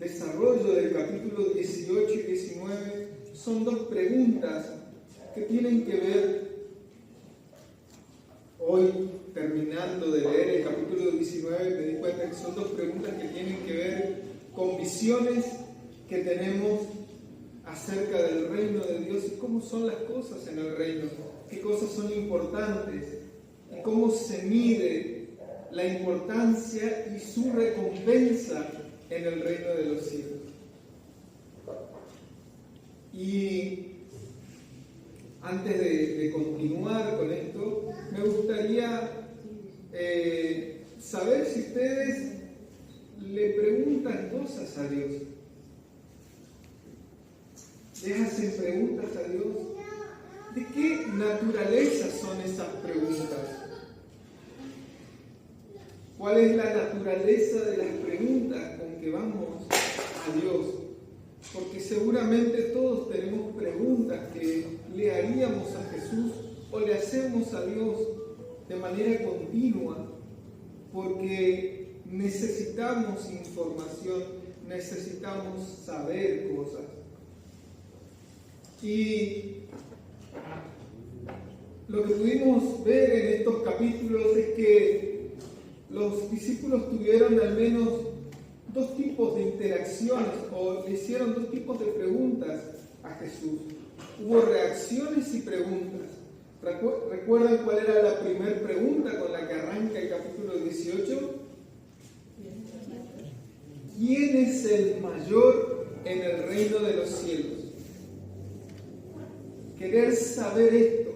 desarrollo del capítulo 18 y 19 son dos preguntas que tienen que ver, hoy terminando de leer el capítulo 19, me di cuenta que son dos preguntas que tienen que ver con visiones que tenemos acerca del reino de Dios y cómo son las cosas en el reino, qué cosas son importantes y cómo se mide la importancia y su recompensa en el reino de los cielos. Y antes de continuar con esto, me gustaría saber si ustedes le preguntan cosas a Dios. ¿Les hacen preguntas a Dios? ¿De qué naturaleza son esas preguntas? ¿Cuál es la naturaleza de las preguntas con que vamos a Dios? Porque seguramente todos tenemos preguntas que le haríamos a Jesús o le hacemos a Dios de manera continua, porque necesitamos información, necesitamos saber cosas. Y lo que pudimos ver en estos capítulos es que los discípulos tuvieron al menos dos tipos de interacciones o le hicieron dos tipos de preguntas a Jesús. Hubo reacciones y preguntas. ¿Recuerdan cuál era la primera pregunta con la que arranca el capítulo 18? ¿Quién es el mayor en el reino de los cielos? Querer saber esto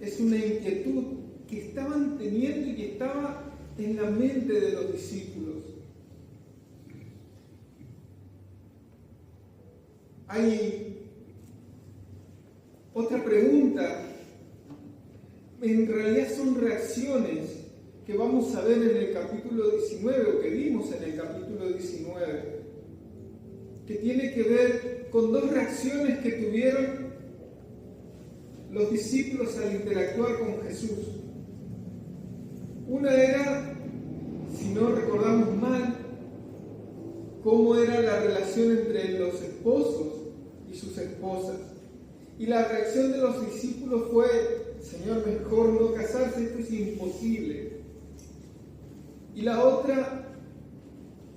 es una inquietud que estaban teniendo y que estaba en la mente de los discípulos. Hay otra pregunta, en realidad son reacciones que vamos a ver en el capítulo 19 o que vimos en el capítulo 19, que tiene que ver con dos reacciones que tuvieron los discípulos al interactuar con Jesús. Una era, si no recordamos mal, cómo era la relación entre los esposos y sus esposas. Y la reacción de los discípulos fue: Señor, mejor no casarse, esto es imposible. Y la otra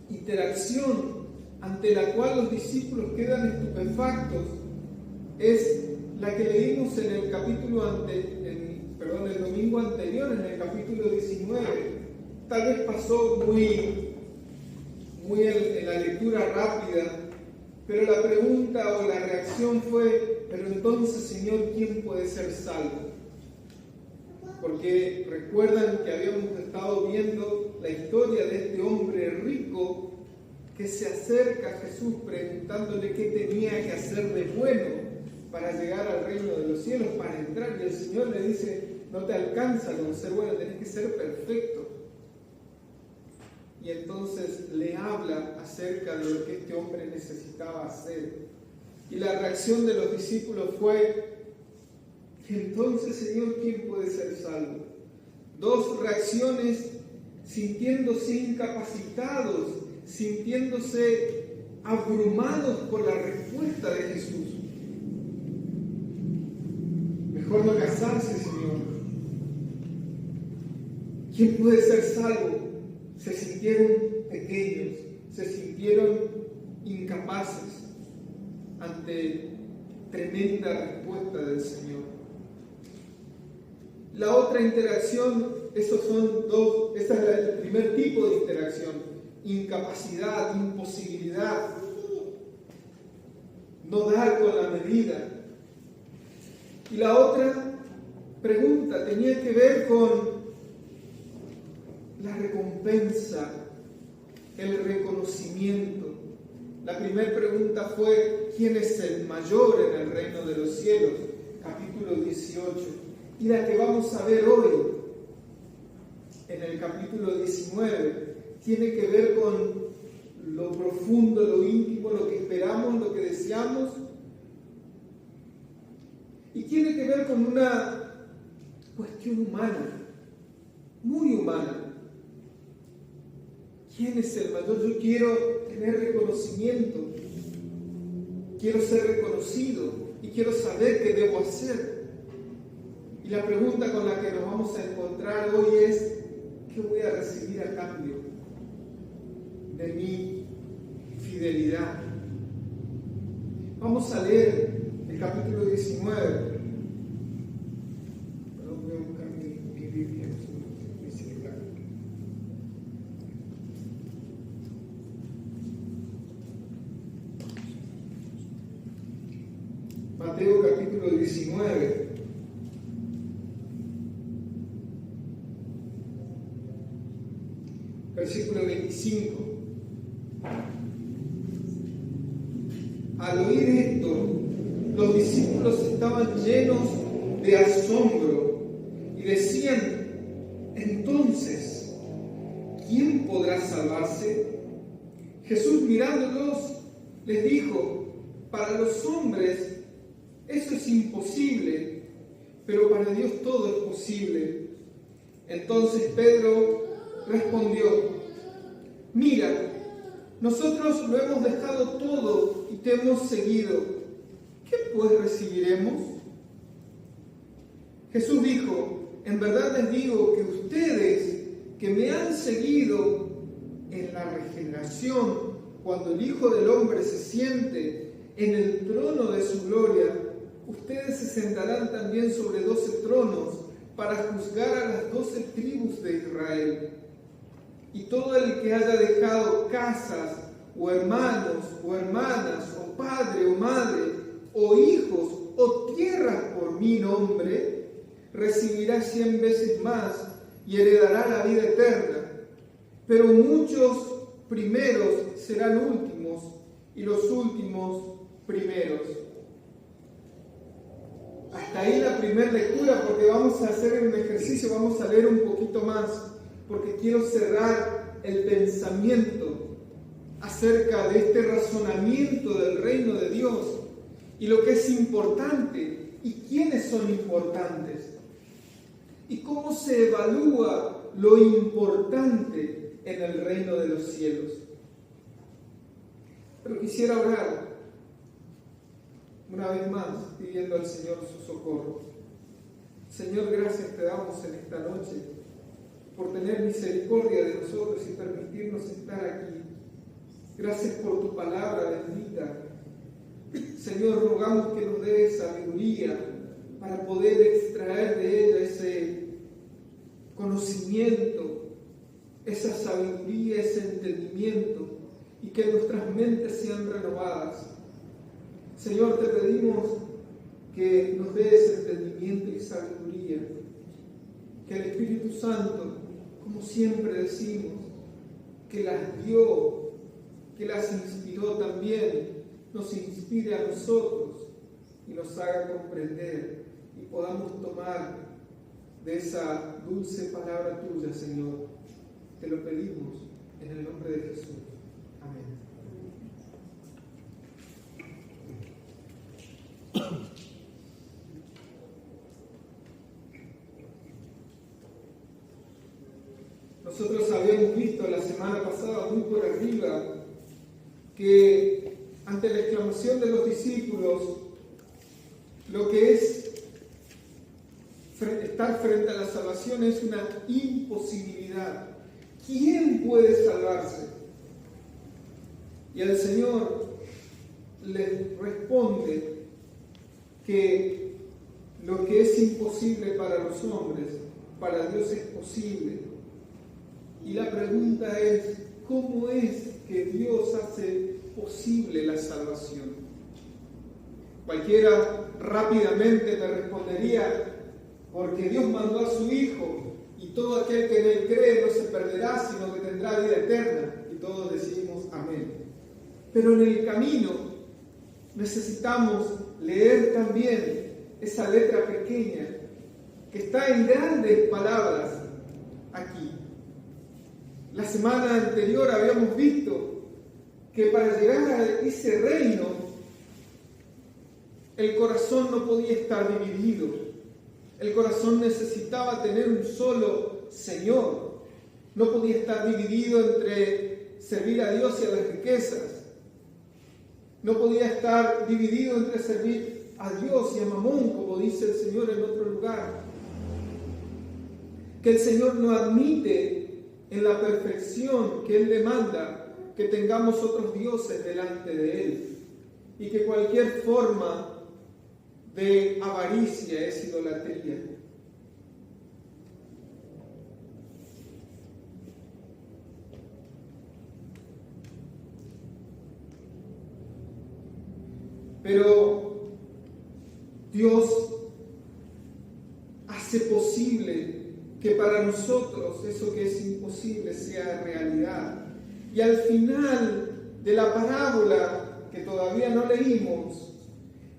interacción ante la cual los discípulos quedan estupefactos es la que leímos en el capítulo el domingo anterior, en el capítulo 19. Tal vez pasó muy en la lectura rápida, pero la pregunta o la reacción fue: pero entonces, Señor, ¿quién puede ser salvo? Porque recuerdan que habíamos estado viendo la historia de este hombre rico que se acerca a Jesús preguntándole qué tenía que hacer de bueno para llegar al reino de los cielos, para entrar, y el Señor le dice: no te alcanza con ser bueno, tenés que ser perfecto. Y entonces le habla acerca de lo que este hombre necesitaba hacer. Y la reacción de los discípulos fue: entonces, Señor, ¿quién puede ser salvo? Dos reacciones sintiéndose incapacitados, sintiéndose abrumados por la respuesta de Jesús. Mejor no casarse, Señor. ¿Quién puede ser salvo? Se sintieron pequeños, se sintieron incapaces ante tremenda respuesta del Señor. La otra interacción, ese es el primer tipo de interacción: incapacidad, imposibilidad, no dar con la medida. Y la otra pregunta tenía que ver con la recompensa, el reconocimiento. La primera pregunta fue: ¿quién es el mayor en el reino de los cielos? Capítulo 18. Y la que vamos a ver hoy, en el capítulo 19, tiene que ver con lo profundo, lo íntimo, lo que esperamos, lo que deseamos. Y tiene que ver con una cuestión humana, muy humana. ¿quién es el mayor? Yo quiero tener reconocimiento, quiero ser reconocido y quiero saber qué debo hacer. Y la pregunta con la que nos vamos a encontrar hoy es, ¿qué voy a recibir a cambio de mi fidelidad? Vamos a leer el capítulo 19. Voy a buscar mi Biblia, mi celular. Mateo capítulo 19. Versículo 25. Al oír esto, los discípulos estaban llenos de asombro y decían: entonces, ¿quién podrá salvarse? Jesús, mirándolos, les dijo: para los hombres eso es imposible, pero para Dios todo es posible. Entonces Pedro respondió: mira, nosotros lo hemos dejado todo y te hemos seguido. ¿Qué pues recibiremos? Jesús dijo: en verdad les digo que ustedes que me han seguido, en la regeneración, cuando el Hijo del Hombre se siente en el trono de su gloria, ustedes se sentarán también sobre 12 tronos para juzgar a las 12 tribus de Israel. Y todo el que haya dejado casas, o hermanos, o hermanas, o padre, o madre, o hijos, o tierras por mi nombre, recibirá 100 veces más y heredará la vida eterna. Pero muchos primeros serán últimos, y los últimos primeros. Hasta ahí la primera lectura, porque vamos a hacer un ejercicio, vamos a leer un poquito más, porque quiero cerrar el pensamiento acerca de este razonamiento del reino de Dios y lo que es importante y quiénes son importantes y cómo se evalúa lo importante en el reino de los cielos. Pero quisiera orar una vez más pidiendo al Señor su socorro. Señor, gracias te damos en esta noche por tener misericordia de nosotros y permitirnos estar aquí. Gracias por tu palabra bendita. Señor, rogamos que nos dé sabiduría para poder extraer de ella ese conocimiento, esa sabiduría, ese entendimiento, y que nuestras mentes sean renovadas. Señor, te pedimos que nos des entendimiento y sabiduría, que el Espíritu Santo, como siempre decimos, que las dio, que las inspiró también, nos inspire a nosotros y nos haga comprender y podamos tomar de esa dulce palabra tuya, Señor. Te lo pedimos en el nombre de Jesús. Amén. Nosotros habíamos visto la semana pasada muy por arriba que ante la exclamación de los discípulos, lo que es estar frente a la salvación es una imposibilidad. ¿Quién puede salvarse? Y el Señor les responde que lo que es imposible para los hombres, para Dios es posible. Y la pregunta es, ¿cómo es que Dios hace posible la salvación? Cualquiera rápidamente me respondería, porque Dios mandó a su Hijo, y todo aquel que en Él cree no se perderá, sino que tendrá vida eterna. Y todos decimos amén. Pero en el camino necesitamos leer también esa letra pequeña que está en grandes palabras aquí. La semana anterior habíamos visto que para llegar a ese reino el corazón no podía estar dividido. El corazón necesitaba tener un solo Señor. No podía estar dividido entre servir a Dios y a las riquezas. No podía estar dividido entre servir a Dios y a Mamón, como dice el Señor en otro lugar. Que el Señor no admite en la perfección que Él demanda que tengamos otros dioses delante de Él, y que cualquier forma de avaricia es idolatría. Pero Dios hace posible que para nosotros eso que es imposible sea realidad. Y al final de la parábola, que todavía no leímos,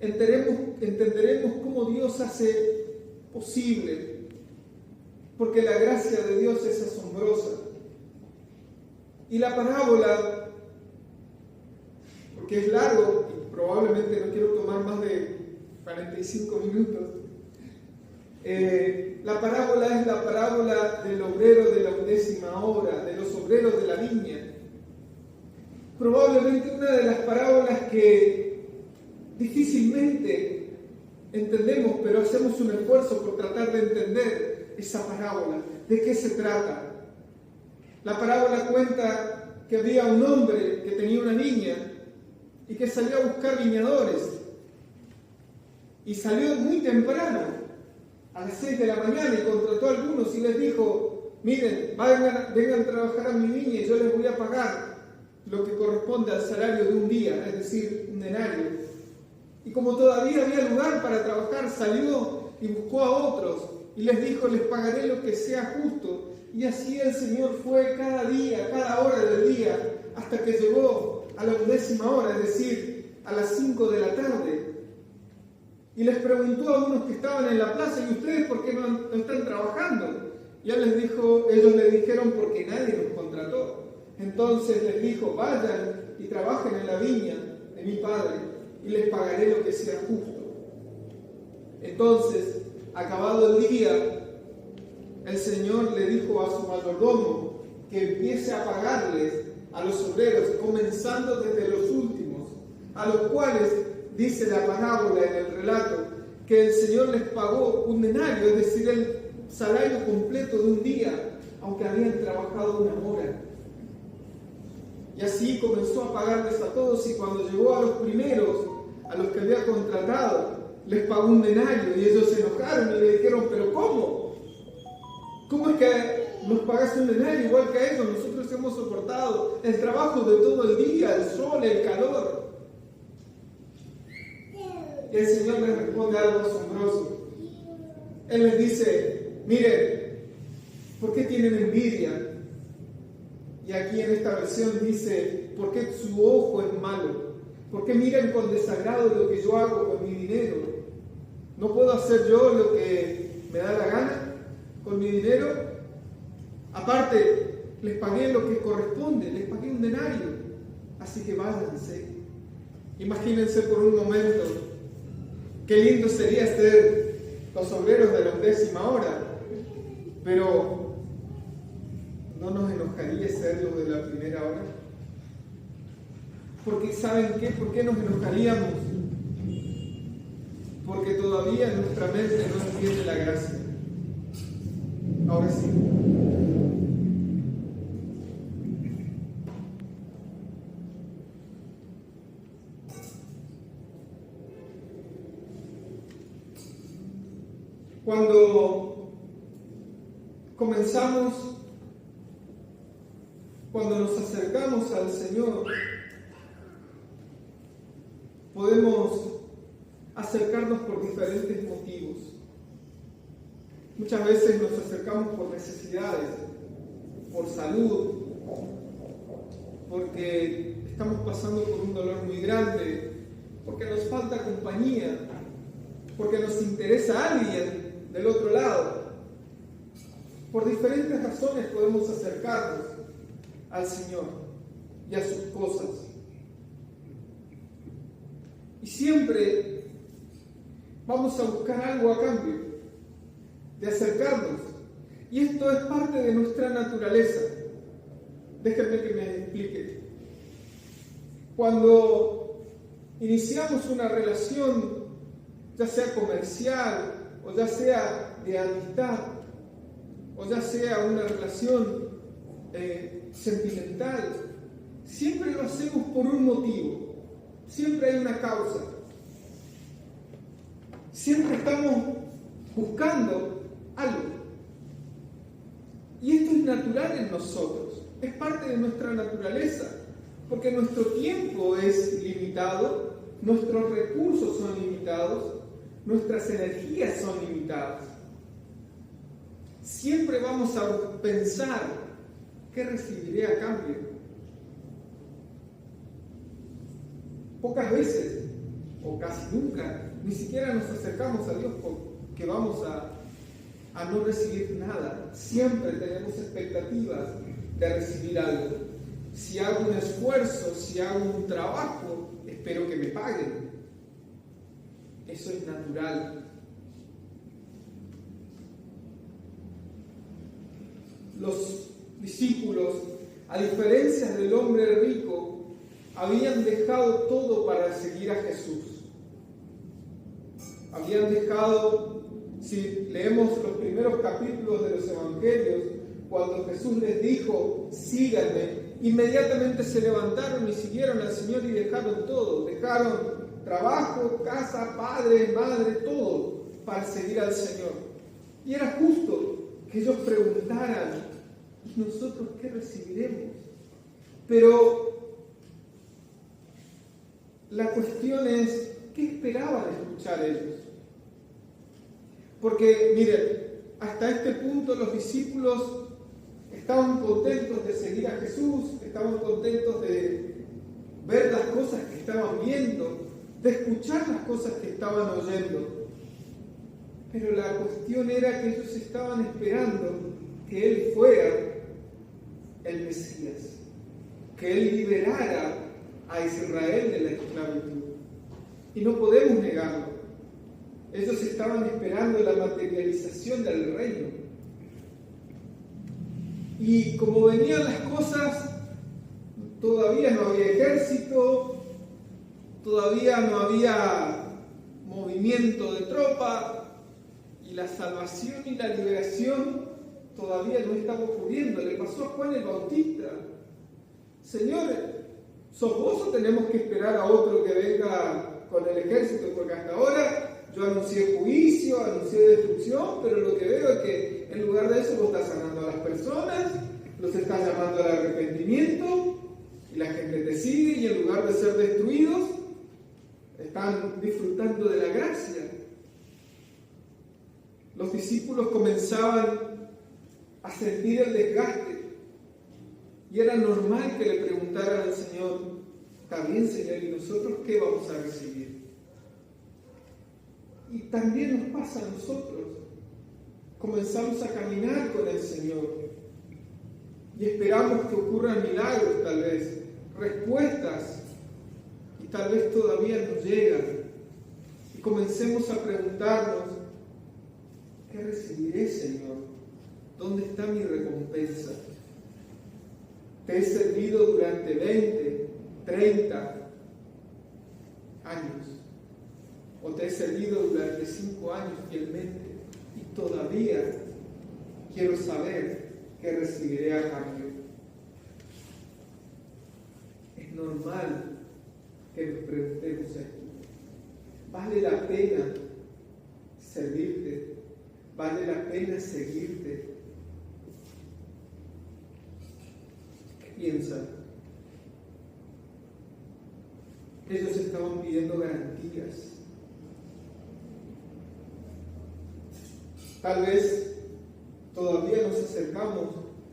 entenderemos cómo Dios hace posible, porque la gracia de Dios es asombrosa. Y la parábola, porque es largo y probablemente no quiero tomar más de 45 minutos, la parábola es la parábola del obrero de la 11ª hora, de los obreros de la viña. Probablemente una de las parábolas que difícilmente entendemos, pero hacemos un esfuerzo por tratar de entender esa parábola. ¿De qué se trata? La parábola cuenta que había un hombre que tenía una viña y que salió a buscar viñadores. Y salió muy temprano, a las 6 de la mañana, y contrató a algunos y les dijo: miren, vengan a trabajar a mi viña y yo les voy a pagar lo que corresponde al salario de un día, es decir, un denario. Y como todavía había lugar para trabajar, salió y buscó a otros y les dijo: les pagaré lo que sea justo. Y así el Señor fue cada día, cada hora del día, hasta que llegó a la 11ª hora, es decir, a las 5 de la tarde. Y les preguntó a unos que estaban en la plaza: ¿y ustedes por qué no están trabajando? Y ellos le dijeron: porque nadie nos contrató. Entonces les dijo: vayan y trabajen en la viña de mi Padre y les pagaré lo que sea justo. Entonces, acabado el día, el Señor le dijo a su mayordomo que empiece a pagarles a los obreros, comenzando desde los últimos, a los cuales dice la parábola en el relato que el Señor les pagó un denario, es decir, el salario completo de un día, aunque habían trabajado una hora. Y así comenzó a pagarles a todos, y cuando llegó a los primeros, a los que había contratado, les pagó un denario, y ellos se enojaron y le dijeron: ¿pero cómo? ¿Cómo es que nos pagas un denario igual que a ellos? Nosotros hemos soportado el trabajo de todo el día, el sol, el calor. Y el Señor les responde algo asombroso. Él les dice: miren, ¿por qué tienen envidia? Y aquí en esta versión dice: ¿por qué su ojo es malo? ¿Por qué miran con desagrado lo que yo hago con mi dinero? ¿No puedo hacer yo lo que me da la gana con mi dinero? Aparte, les pagué lo que corresponde, les pagué un denario. Así que váyanse. Imagínense por un momento qué lindo sería ser los obreros de la 11ª hora, pero ¿no nos enojaría ser los de la primera hora? Porque ¿saben qué? ¿Por qué nos enojaríamos? Porque todavía nuestra mente no entiende la gracia. Ahora sí. Cuando nos acercamos al Señor, podemos acercarnos por diferentes motivos. Muchas veces nos acercamos por necesidades, por salud, porque estamos pasando por un dolor muy grande, porque nos falta compañía, porque nos interesa alguien del otro lado. Por diferentes razones podemos acercarnos al Señor y a sus cosas. Y siempre vamos a buscar algo a cambio de acercarnos. Y esto es parte de nuestra naturaleza. Déjenme que me explique. Cuando iniciamos una relación, ya sea comercial, o ya sea de amistad, o ya sea una relación sentimental, siempre lo hacemos por un motivo, siempre hay una causa, siempre estamos buscando algo. Y esto es natural en nosotros, es parte de nuestra naturaleza, porque nuestro tiempo es limitado, nuestros recursos son limitados, nuestras energías son limitadas. Siempre vamos a pensar, ¿qué recibiré a cambio? Pocas veces, o casi nunca, ni siquiera nos acercamos a Dios porque vamos a no recibir nada. Siempre tenemos expectativas de recibir algo. Si hago un esfuerzo, si hago un trabajo, espero que me paguen. Eso es natural. Los discípulos, a diferencia del hombre rico, habían dejado todo para seguir a Jesús. Habían dejado, si leemos los primeros capítulos de los evangelios, cuando Jesús les dijo, síganme, inmediatamente se levantaron y siguieron al Señor y dejaron todo. Dejaron trabajo, casa, padre, madre, todo para seguir al Señor. Y era justo que ellos preguntaran, ¿y nosotros qué recibiremos? Pero la cuestión es, ¿qué esperaban escuchar ellos? Porque, miren, hasta este punto los discípulos estaban contentos de seguir a Jesús, estaban contentos de ver las cosas que estaban viendo, de escuchar las cosas que estaban oyendo. Pero la cuestión era que ellos estaban esperando que Él fuera el Mesías, que Él liberara a Israel de la esclavitud. Y no podemos negarlo. Ellos estaban esperando la materialización del reino. Y como venían las cosas, todavía no había ejército, todavía no había movimiento de tropa, y la salvación y la liberación todavía no estaba ocurriendo. Le pasó a Juan el Bautista. Señor, ¿sos vos o tenemos que esperar a otro que venga con el ejército? Porque hasta ahora yo anuncié juicio, anuncié destrucción, pero lo que veo es que en lugar de eso vos estás sanando a las personas, los estás llamando al arrepentimiento, y la gente te sigue, y en lugar de ser destruidos, están disfrutando de la gracia. Los discípulos comenzaban a sentir el desgaste, y era normal que le preguntaran al Señor, ¿está bien, Señor? ¿Y nosotros qué vamos a recibir? Y también nos pasa a nosotros. Comenzamos a caminar con el Señor y esperamos que ocurran milagros, tal vez, respuestas, y tal vez todavía no llegan. Y comencemos a preguntarnos, ¿qué recibiré, Señor? ¿Dónde está mi recompensa? Te he servido durante 20, 30 años. O te he servido durante 5 años fielmente y todavía quiero saber qué recibiré a cambio. Es normal que nos preguntemos esto. ¿Vale la pena servirte? ¿Vale la pena seguirte? ¿Qué piensan? Ellos estaban pidiendo garantías. Tal vez todavía nos acercamos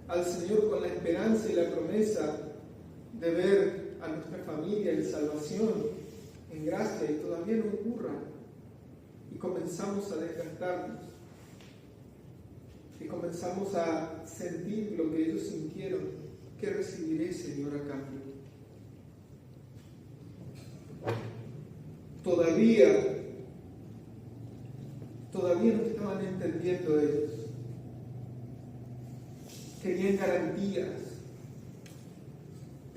al Señor con la esperanza y la promesa de ver a nuestra familia en salvación, en gracia, y todavía no ocurra. Y comenzamos a desgastarnos. Y comenzamos a sentir lo que ellos sintieron. ¿Qué recibiré, Señor, a cambio? Todavía no estaban entendiendo ellos. Querían garantías,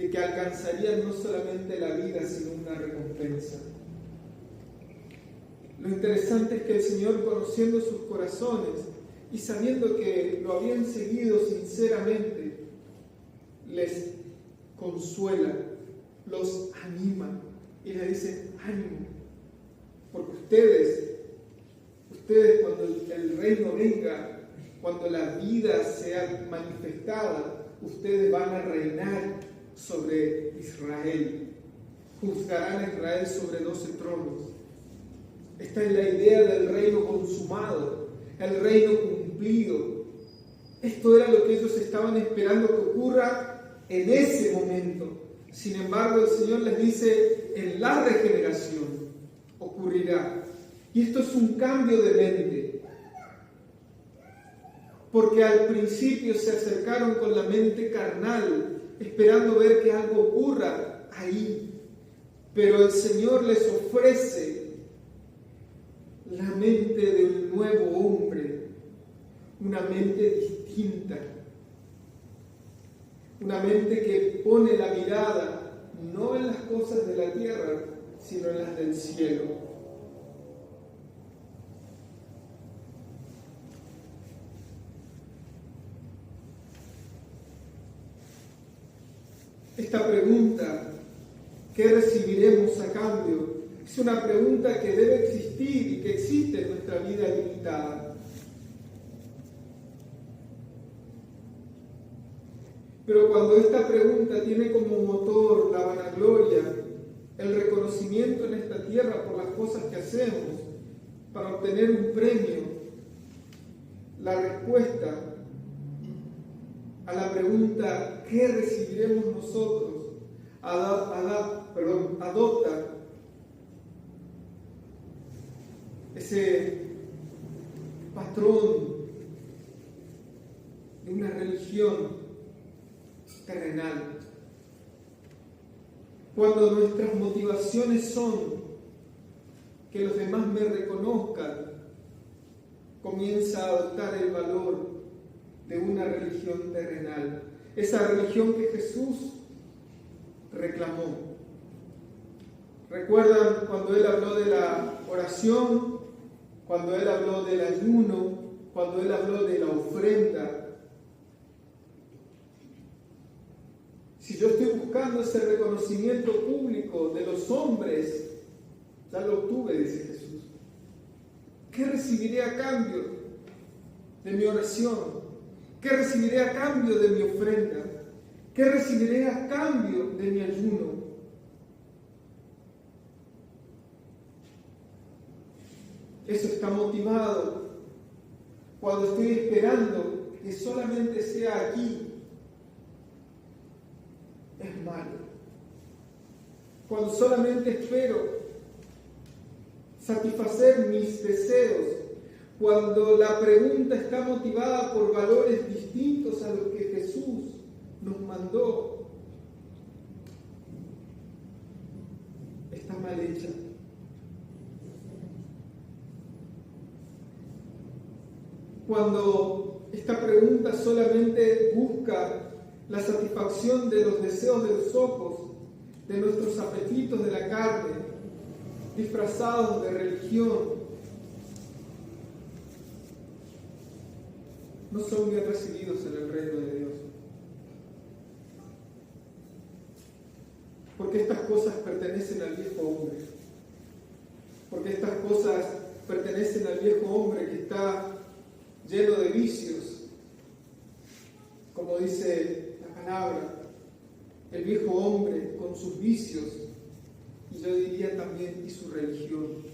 de que alcanzarían no solamente la vida, sino una recompensa. Lo interesante es que el Señor, conociendo sus corazones y sabiendo que lo habían seguido sinceramente, les consuela, los anima y les dice: ánimo, porque ustedes cuando el reino venga, cuando la vida sea manifestada, ustedes van a reinar sobre Israel, juzgarán a Israel sobre 12 tronos. Esta es la idea del reino consumado, el reino cumplido. Esto era lo que ellos estaban esperando que ocurra en ese momento. Sin embargo, el Señor les dice: en la regeneración ocurrirá. Y esto es un cambio de mente. Porque al principio se acercaron con la mente carnal, esperando ver que algo ocurra ahí. Pero el Señor les ofrece la mente de un nuevo hombre, una mente distinta, una mente que pone la mirada no en las cosas de la tierra, sino en las del cielo. Esta pregunta, ¿qué recibiremos a cambio?, es una pregunta que debe existir y que existe en nuestra vida limitada. Pero cuando esta pregunta tiene como motor la vanagloria, el reconocimiento en esta tierra por las cosas que hacemos para obtener un premio, la respuesta a la pregunta ¿qué recibiremos nosotros?, adopta ese patrón de una religión terrenal. Cuando nuestras motivaciones son que los demás me reconozcan, comienza a adoptar el valor de una religión terrenal, esa religión que Jesús reclamó. ¿Recuerdan cuando Él habló de la oración, cuando Él habló del ayuno, cuando Él habló de la ofrenda? Si yo estoy buscando ese reconocimiento público de los hombres, ya lo obtuve, dice Jesús. ¿Qué recibiré a cambio de mi oración? ¿Qué recibiré a cambio de mi ofrenda? ¿Qué recibiré a cambio de mi ayuno? Eso está motivado cuando estoy esperando que solamente sea aquí. Es malo. Cuando solamente espero satisfacer mis deseos, cuando la pregunta está motivada por valores distintos a los que Jesús nos mandó, está mal hecha. Cuando esta pregunta solamente busca la satisfacción de los deseos de los ojos, de nuestros apetitos de la carne, disfrazados de religión, no son bien recibidos en el reino de Dios. Porque estas cosas pertenecen al viejo hombre. Porque estas cosas pertenecen al viejo hombre que está lleno de vicios, como dice la palabra, el viejo hombre con sus vicios, y yo diría también, y su religión.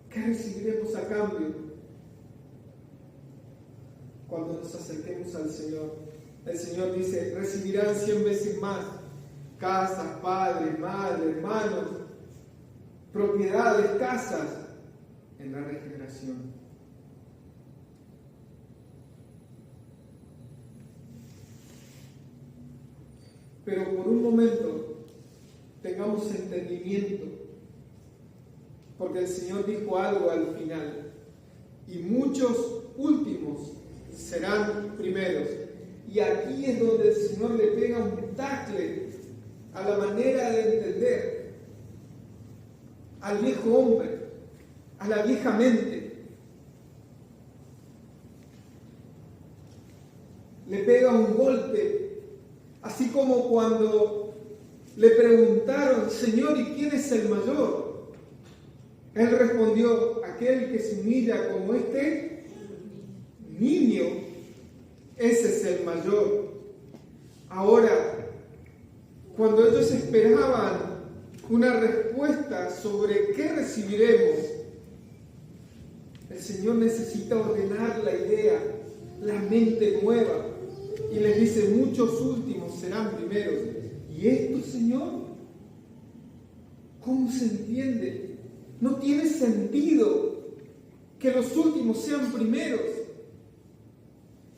¿Qué recibiremos a cambio cuando nos acerquemos al Señor? El Señor dice: recibirán 100 veces más: casas, padres, madres, hermanos, propiedades, casas, en la regeneración. Pero por un momento tengamos entendimiento, porque el Señor dijo algo al final: y muchos últimos serán primeros. Y aquí es donde el Señor le pega un tacle a la manera de entender al viejo hombre, a la vieja mente. Le pega un golpe, así como cuando le preguntaron: Señor, ¿y quién es el mayor? Él respondió: aquel que se humilla como este niño, ese es el mayor. Ahora, cuando ellos esperaban una respuesta sobre qué recibiremos, el Señor necesita ordenar la idea, la mente nueva, y les dice: muchos últimos serán primeros. ¿Y esto, Señor? ¿Cómo se entiende? No tiene sentido que los últimos sean primeros.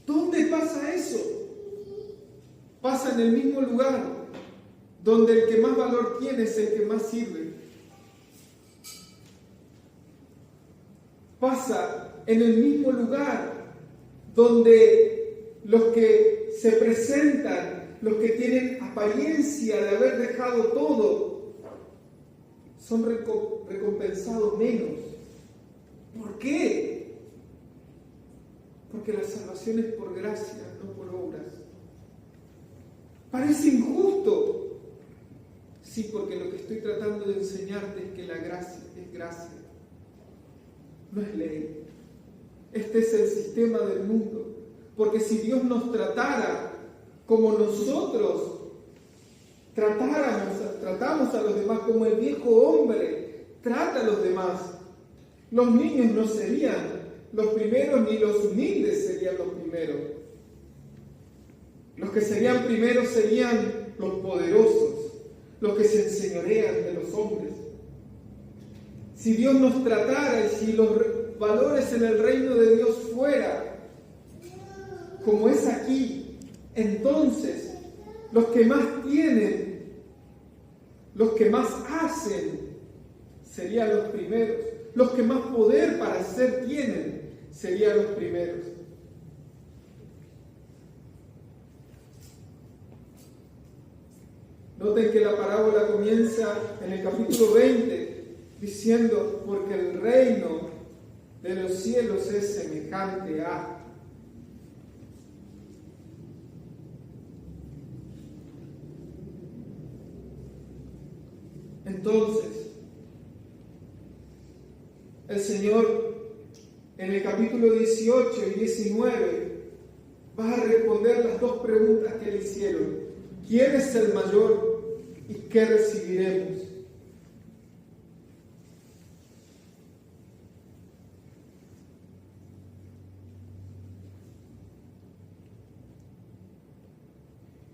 ¿Dónde pasa eso? Pasa en el mismo lugar donde el que más valor tiene es el que más sirve. Pasa en el mismo lugar donde los que se presentan, los que tienen apariencia de haber dejado todo, son recompensados menos. ¿Por qué? Porque la salvación es por gracia, no por obras. Parece injusto. Sí, porque lo que estoy tratando de enseñarte es que la gracia es gracia, no es ley. Este es el sistema del mundo. Porque si Dios nos tratara como nosotros tratamos a los demás, como el viejo hombre trata a los demás, los niños no serían los primeros ni los humildes serían los primeros. Los que serían primeros serían los poderosos, los que se enseñorean de los hombres. Si Dios nos tratara y si los valores en el reino de Dios fuera como es aquí, entonces los que más tienen, los que más hacen, serían los primeros. Los que más poder para hacer tienen, serían los primeros. Noten que la parábola comienza en el capítulo 20 diciendo: porque el reino de los cielos es semejante a. Entonces, el Señor en el capítulo 18 y 19 va a responder las dos preguntas que le hicieron: ¿quién es el mayor y qué recibiremos?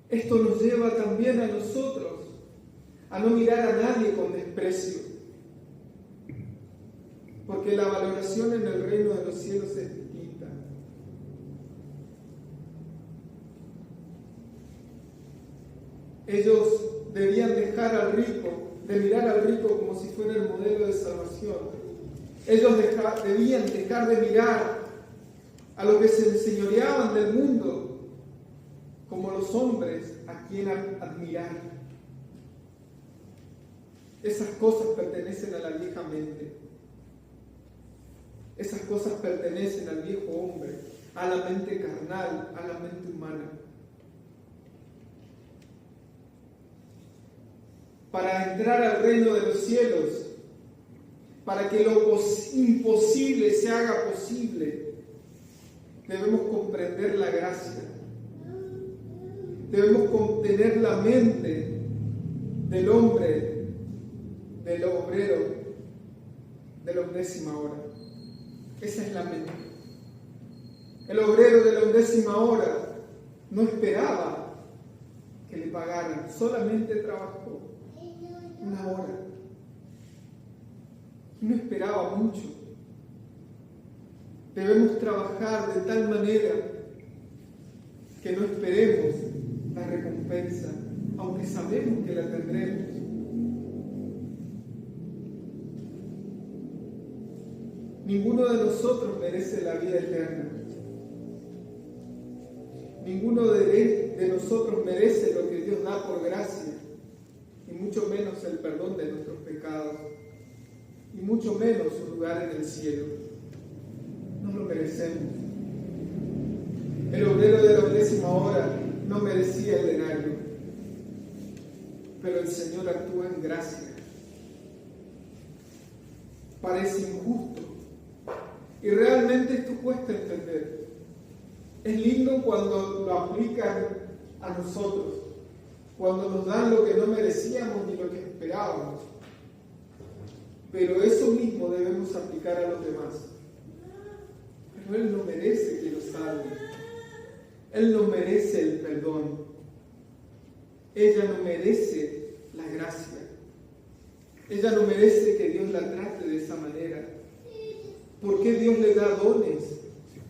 Esto nos lleva también a nosotros a no mirar a nadie con desprecio, porque la valoración en el reino de los cielos es distinta. Ellos debían dejar al rico, de mirar al rico como si fuera el modelo de salvación. Ellos debían dejar de mirar a los que se enseñoreaban del mundo como los hombres a quien admirar. Esas cosas pertenecen a la vieja mente. Esas cosas pertenecen al viejo hombre, a la mente carnal, a la mente humana. Para entrar al reino de los cielos, para que lo imposible se haga posible, debemos comprender la gracia. Debemos tener la mente del hombre, del obrero, de la 11ª hora. Esa es la mente. El obrero de la 11ª hora no esperaba que le pagaran, solamente trabajó 1 hora. No esperaba mucho. Debemos trabajar de tal manera que no esperemos la recompensa, aunque sabemos que la tendremos. Ninguno de nosotros merece la vida eterna. Ninguno de nosotros merece lo que Dios da por gracia, y mucho menos el perdón de nuestros pecados, y mucho menos un lugar en el cielo. No lo merecemos. El obrero de la 10ª hora no merecía el denario, pero el Señor actúa en gracia. Parece injusto, y realmente esto cuesta entender. Es lindo cuando lo aplican a nosotros, cuando nos dan lo que no merecíamos ni lo que esperábamos. Pero eso mismo debemos aplicar a los demás. Pero Él no merece que lo salve. Él no merece el perdón. Ella no merece la gracia. Ella no merece que Dios la trate de esa manera. ¿Por qué Dios le da dones?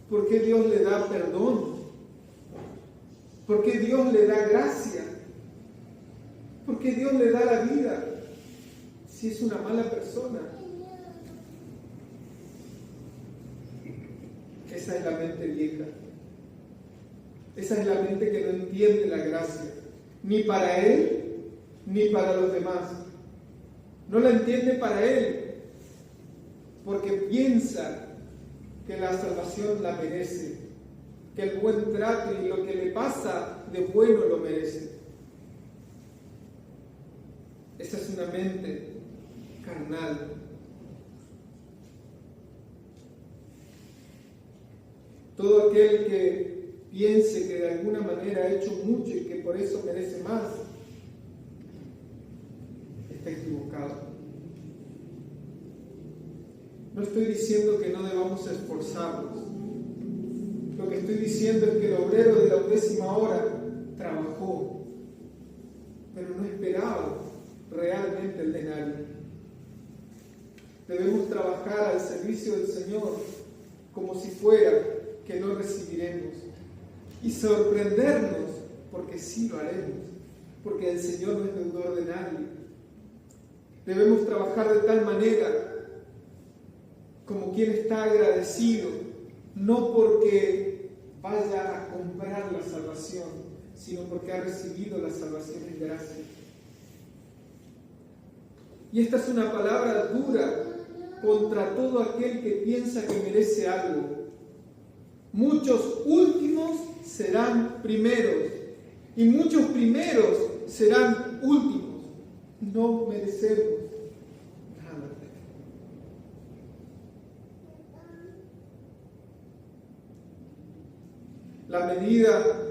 ¿Por qué Dios le da perdón? ¿Por qué Dios le da gracia? ¿Por qué Dios le da la vida si es una mala persona? Esa es la mente vieja. Esa es la mente que no entiende la gracia, ni para él, ni para los demás. No la entiende para él, porque piensa que la salvación la merece, que el buen trato y lo que le pasa de bueno lo merece. Esa es una mente carnal. Todo aquel que piense que de alguna manera ha hecho mucho y que por eso merece más, está equivocado. No estoy diciendo que no debamos esforzarnos. Lo que estoy diciendo es que el obrero de la 10ª hora trabajó, pero no esperaba realmente el denario. Debemos trabajar al servicio del Señor como si fuera que no recibiremos, y sorprendernos porque sí lo haremos, porque el Señor no es deudor de nadie. Debemos trabajar de tal manera como quien está agradecido, no porque vaya a comprar la salvación, sino porque ha recibido la salvación en gracia. Y esta es una palabra dura contra todo aquel que piensa que merece algo. Muchos últimos serán primeros, y muchos primeros serán últimos. No merecemos nada. La medida,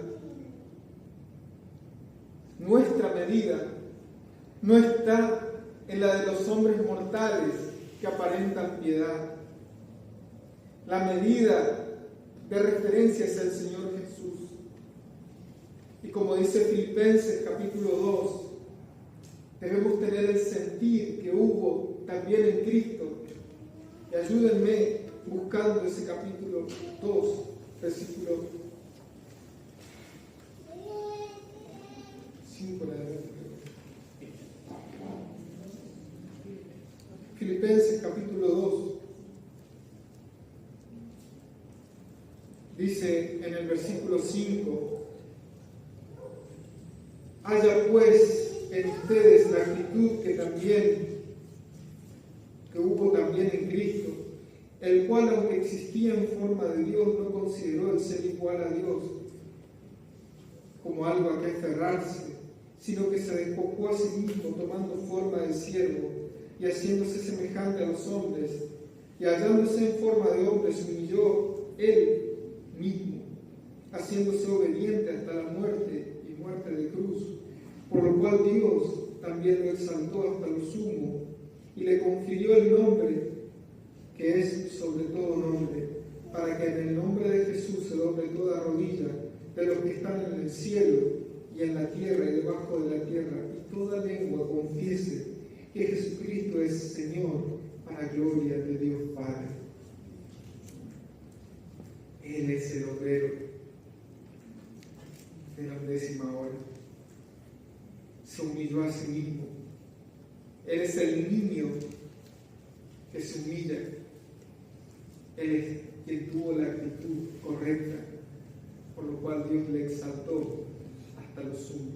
nuestra medida, no está en la de los hombres mortales que aparentan piedad. La medida de referencia es el Señor Jesús. Y como dice Filipenses capítulo 2, debemos tener el sentir que hubo también en Cristo. Y ayúdenme buscando ese capítulo 2, versículo 5. Filipenses capítulo 2. Dice en el versículo 5: haya pues en ustedes la actitud que hubo también en Cristo, el cual, aunque existía en forma de Dios, no consideró el ser igual a Dios como algo a que aferrarse, sino que se despojó a sí mismo, tomando forma de siervo y haciéndose semejante a los hombres, y hallándose en forma de hombre, se humilló él mismo, haciéndose obediente hasta la muerte y muerte de cruz, por lo cual Dios también lo exaltó hasta lo sumo y le confirió el nombre que es sobre todo nombre, para que en el nombre de Jesús se doble toda rodilla de los que están en el cielo y en la tierra y debajo de la tierra, y toda lengua confiese que Jesucristo es Señor, para gloria de Dios Padre. Él es el obrero de la 10ª hora. Se humilló a sí mismo. Él es el niño que se humilla. Él es quien tuvo la actitud correcta, por lo cual Dios le exaltó hasta lo sumo.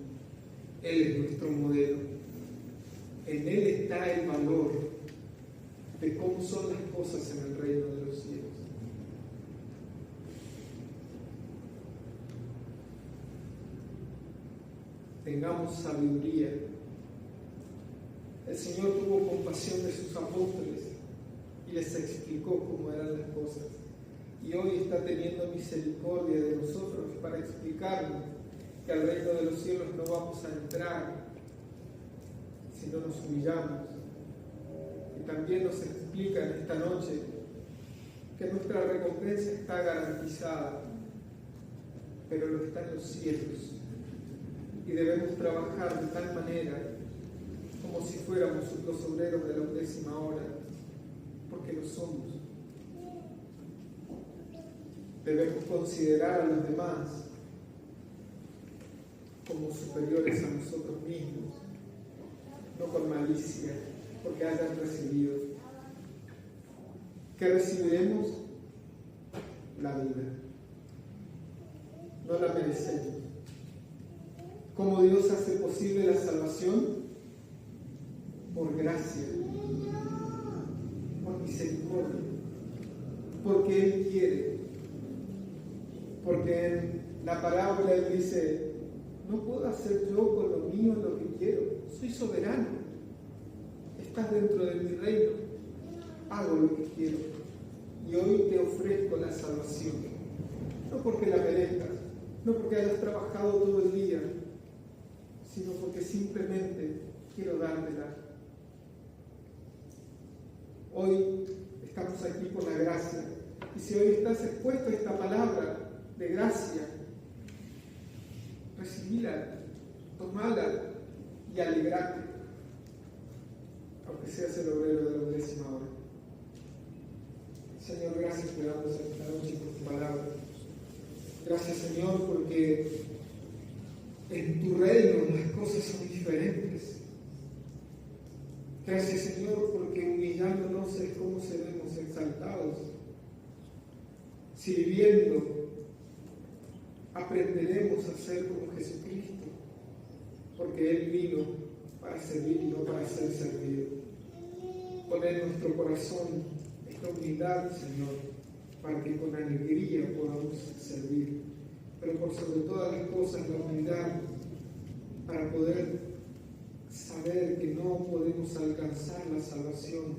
Él es nuestro modelo. En Él está el valor de cómo son las cosas en el reino de los cielos. Tengamos sabiduría. El Señor tuvo compasión de sus apóstoles y les explicó cómo eran las cosas. Y hoy está teniendo misericordia de nosotros para explicarnos que al reino de los cielos no vamos a entrar si no nos humillamos. Y también nos explica en esta noche que nuestra recompensa está garantizada, pero lo está en los cielos. Y debemos trabajar de tal manera como si fuéramos los obreros de la 10ª hora, porque lo somos. Debemos considerar a los demás como superiores a nosotros mismos, no con malicia, porque hayan recibido. ¿Qué recibiremos? La vida. No la merecemos. ¿Cómo Dios hace posible la salvación? Por gracia, por misericordia, porque Él quiere. Porque en la parábola Él dice, no puedo hacer yo con lo mío lo que quiero, soy soberano, estás dentro de mi reino, hago lo que quiero. Y hoy te ofrezco la salvación, no porque la merezcas, no porque hayas trabajado todo el día, sino porque simplemente quiero dártela. Hoy estamos aquí por la gracia, y si hoy estás expuesto a esta palabra de gracia, recibíla, tomala y alegrate, aunque seas el obrero de la 10ª hora. Señor, gracias te damos esta noche por tu palabra. Gracias, Señor, porque en tu reino las cosas son diferentes. Gracias, Señor, porque humillándonos es como seremos exaltados. Si viviendo aprenderemos a ser como Jesucristo, porque Él vino para servir y no para ser servido. Poner en nuestro corazón esta humildad, Señor, para que con alegría podamos servir, pero por sobre todas las cosas la humildad para poder saber que no podemos alcanzar la salvación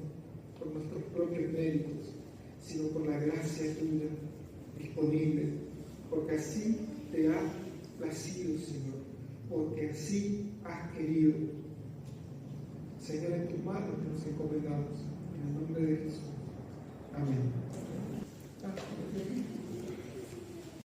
por nuestros propios méritos, sino por la gracia tuya disponible, porque así te ha placido, Señor, porque así has querido. Señor, en tus manos nos encomendamos, en el nombre de Jesús. Amén.